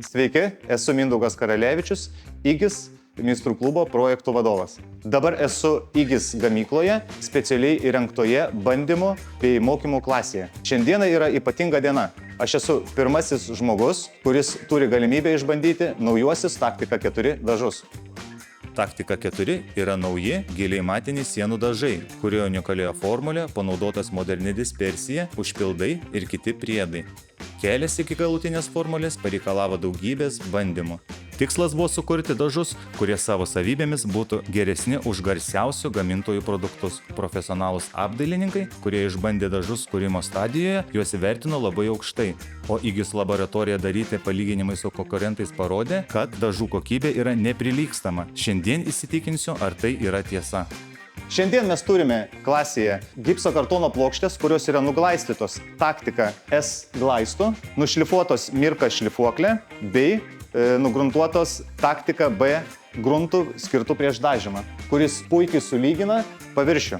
Sveiki, esu Mindaugas Karalevičius, IGIS Meistrų klubo projektų vadovas. Dabar esu IGIS gamykloje, specialiai įrengtoje bandymų bei mokymų klasėje. Šiandieną yra ypatinga diena. Aš esu pirmasis žmogus, kuris turi galimybę išbandyti naujuosius Taktika 4 dažus. Taktika 4 yra nauji giliai matiniai sienų dažai, kurio unikalioje formulėje panaudotas moderni dispersija, užpildai ir kiti priedai. Kelias iki galutinės formulės pareikalavo daugybės bandymų. Tikslas buvo sukurti dažus, kurie savo savybėmis būtų geresni už garsiausių gamintojų produktus. Profesionalūs apdailininkai, kurie išbandė dažus kūrimo stadijoje, juos įvertino labai aukštai. O IGIS laboratorija daryti palyginimai su konkurentais parodė, kad dažų kokybė yra neprilygstama. Šiandien įsitikinsiu, ar tai yra tiesa. Šiandien mes turime klasėje gipso kartono plokštės, kurios yra nuglaistytos Taktika S glaistu, nušlifuotos Mirka šlifuoklė bei nugruntuotos Taktika B gruntų skirtų prieš dažymą, kuris puikiai sulygina paviršių.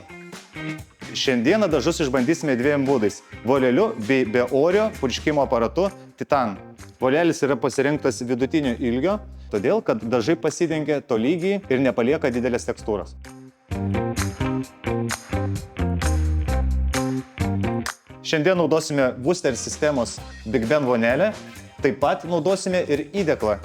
Šiandieną dažus išbandysime dviem būdais – voleliu bei beorio purškimo aparatu Titan. Volelis yra pasirinktas vidutinio ilgio, todėl kad dažai pasidengia tolygiai ir nepalieka didelės tekstūros. Šiandien naudosime Wooster sistemos Big Ben vonelę, taip pat naudosime ir įdeklą,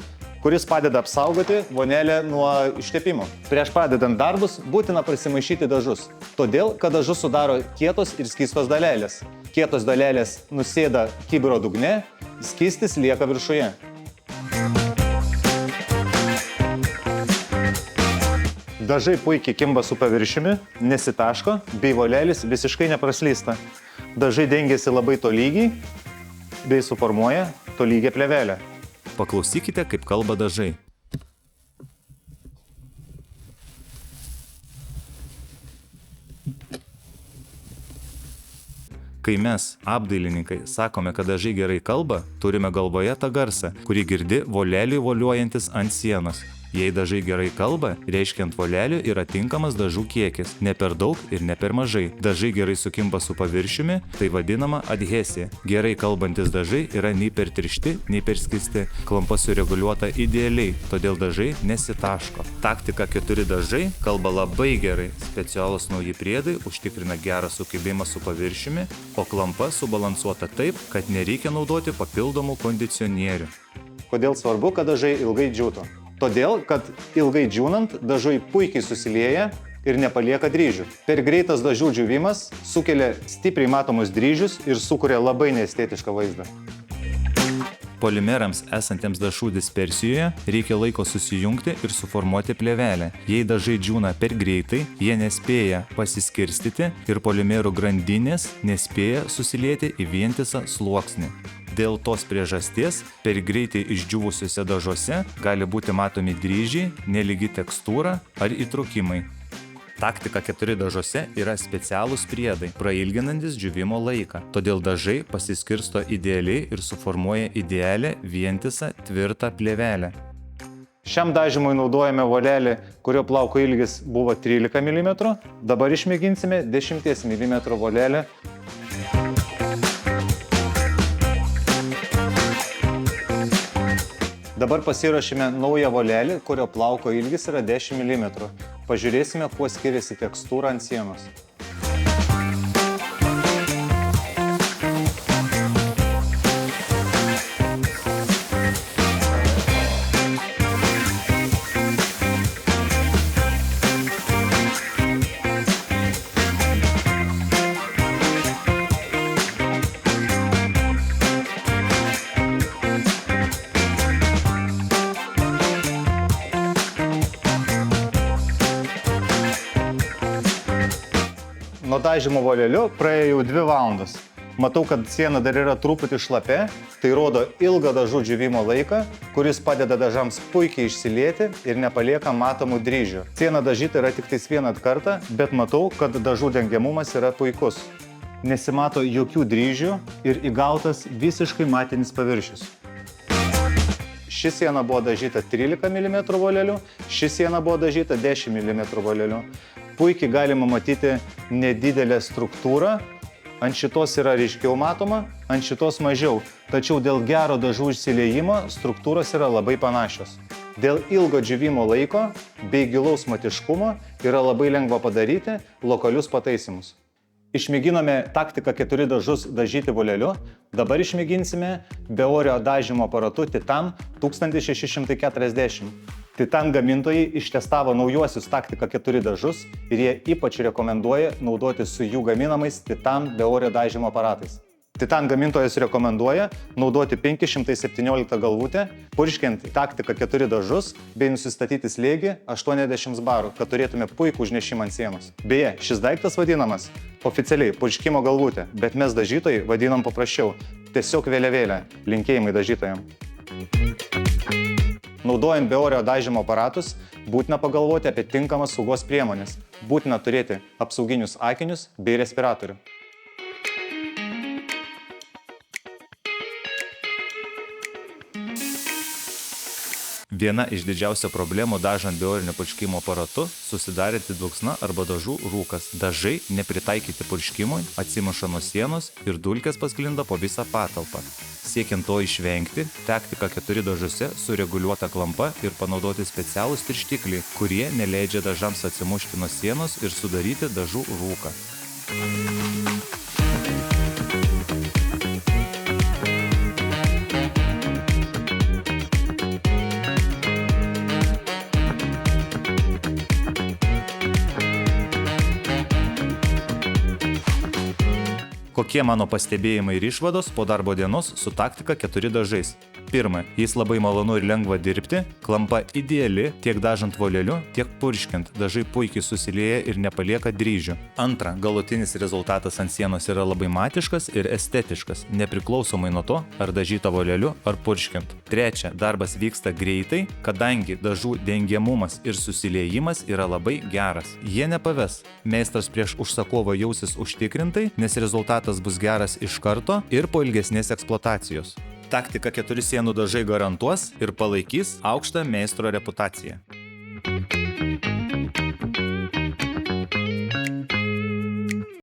kuris padeda apsaugoti vonelę nuo ištepimo. Prieš pradedant darbus būtina prasimaišyti dažus, todėl kad dažus sudaro kietos ir skystos dalelės. Kietos dalelės nusėda kibiro dugne, skystis lieka viršuje. Dažai puikiai kimba su paviršiumi, nesitaško, bei volelis visiškai nepraslysta. Dažai dengiasi labai tolygiai, bei suformuoja tolygią plėvelę. Paklausykite, kaip kalba dažai. Kai mes, apdailininkai, sakome, kad dažai gerai kalba, turime galvoje tą garsą, kurį girdi voleliui voliuojantis ant sienos. Jei dažai gerai kalba, reiškia ant volelių yra tinkamas dažų kiekis, ne per daug ir ne per mažai. Dažai gerai sukimba su paviršiumi, tai vadinama adhesija. Gerai kalbantis dažai yra nei per tiršti, nei per skysti. Klampa sureguliuota idealiai, todėl dažai nesitaško. Taktika 4 dažai kalba labai gerai. Specialūs nauji priedai užtikrina gerą sukibimą su paviršiumi, o klampa subalansuota taip, kad nereikia naudoti papildomų kondicionierių. Kodėl svarbu, kad dažai ilgai džiūtų? Todėl, kad ilgai džiūnant dažai puikiai susilieja ir nepalieka dryžių. Per greitas dažų džiūvimas sukelia stipriai matomus dryžius ir sukuria labai neestetišką vaizdą. Polimerams esantiems dažų dispersijoje reikia laiko susijungti ir suformuoti plėvelę. Jei dažai džiūna per greitai, jie nespėja pasiskirstyti ir polimerų grandinės nespėja susilieti į vientisą sluoksnį. Dėl tos priežasties per greitai išdžiūvusiuose dažuose gali būti matomi dryžiai, nelygi tekstūra ar įtrūkimai. Taktika 4 dažuose yra specialūs priedai, prailginantis džiūvimo laiką. Todėl dažai pasiskirsto idealiai ir suformuoja idealią, vientisą, tvirtą plėvelę. Šiam dažymui naudojame volelį, kurio plauko ilgis buvo 13 mm. Dabar išmėginsime 10 mm volelį. Dabar pasiruošime naują volelį, kurio plauko ilgis yra 10 mm. Pažiūrėsime, kuo skiriasi tekstūra ant sienos. Nuo dažymo voleliu praėjo jau 2 valandos. Matau, kad siena dar yra truputį šlapia, tai rodo ilgą dažų džiūvimo laiką, kuris padeda dažams puikiai išsilieti ir nepalieka matomų dryžių. Siena dažyta yra tik vieną kartą, bet matau, kad dažų dengiamumas yra puikus. Nesimato jokių dryžių ir įgautas visiškai matinis paviršius. Ši siena buvo dažyta 13 mm voleliu, ši siena buvo dažyta 10 mm voleliu. Puikiai galima matyti nedidelę struktūrą ant šitos yra ryškiau matoma, ant šitos mažiau, tačiau dėl gero dažų išsiliejimo struktūros yra labai panašios. Dėl ilgo džiūvimo laiko bei gilaus matiškumo yra labai lengva padaryti lokalius pataisymus. Išmėginome taktiką 4 dažus dažyti voleliu, dabar išmėginsime beorio dažymo aparatu Titan 1640. Titan gamintojai ištestavo naujuosius taktiką 4 dažus ir jie ypač rekomenduoja naudoti su jų gaminamais Titan beorio dažymo aparatais. Titan gamintojas rekomenduoja naudoti 517 galvutę, purškiant taktiką 4 dažus bei nusistatyti slėgį 80 barų, kad turėtume puikų užnešimą ant sienos. Beje, šis daiktas vadinamas oficialiai purškimo galvutė, bet mes dažytojai vadinam paprasčiau, tiesiog vėliavėlė, linkėjimai dažytojam. Naudojant beorio dažymo aparatus, būtina pagalvoti apie tinkamas saugos priemonės. Būtina turėti apsauginius akinius bei respiratorių. Viena iš didžiausių problemų dažant beorinio purškimo aparatu susidaranti dulksna arba dažų rūkas. Dažai nepritaikyti purškimui, atsimuša nuo sienos ir dulkės pasklinda po visą patalpą. Siekiant to išvengti, taktika 4 dažuose sureguliuota klampa ir panaudoti specialūs tirštikliai, kurie neleidžia dažams atsimušti nuo sienos ir sudaryti dažų rūką. Kokie mano pastebėjimai ir išvados po darbo dienos su taktika 4 dažais? Pirma, jais labai malonu ir lengva dirbti, klampa ideali tiek dažant voleliu, tiek purškiant, dažai puikiai susilieja ir nepalieka dryžių. Antra, galutinis rezultatas ant sienos yra labai matiškas ir estetiškas, nepriklausomai nuo to, ar dažyta voleliu ar purškiant. Trečia, darbas vyksta greitai, kadangi dažų dengiamumas ir susiliejimas yra labai geras. Jie nepaves. Meistras prieš užsakovą jausis užtikrintai, nes rezultatas bus geras iš karto ir po ilgesnės eksploatacijos. Taktika 4 sienų dažai garantuos ir palaikys aukštą meistro reputaciją.